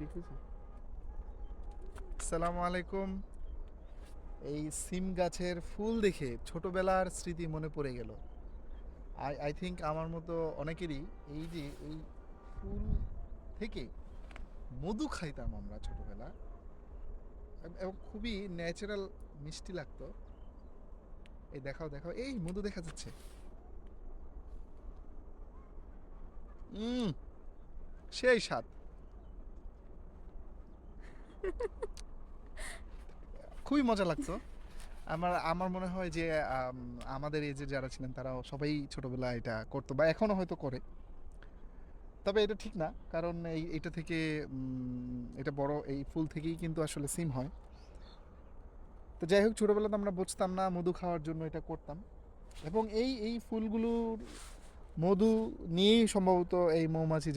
লিখেছি। আসসালামু আলাইকুম। এই সিম গাছের ফুল দেখে ছোটবেলার স্মৃতি মনে পড়ে গেল। আই আই থিঙ্ক আমার মতো অনেকেরই এই যে এই ফুল থেকে মধু খাইতাম আমরা ছোটবেলা, এবং খুবই ন্যাচারাল, মিষ্টি লাগতো। এই দেখাও দেখাও, এই মধু দেখা যাচ্ছে। হুম, সেই স্বাদ। খুবই মজা লাগতো। আমার আমার মনে হয় যে আমাদের এজে যারা ছিলেন তারাও সবাই ছোটবেলায় এটা করতো বা এখনো হয়তো করে। তবে এটা ঠিক না, কারণ এইটা থেকে এটা বড়, এই ফুল থেকেই কিন্তু আসলে সিম হয়। তো যাই হোক, ছোটবেলাতে আমরা বুঝতাম না, মধু খাওয়ার জন্য এটা করতাম। এবং এই ফুলগুলোর মধু নিয়েই সম্ভবত এই মৌমাছি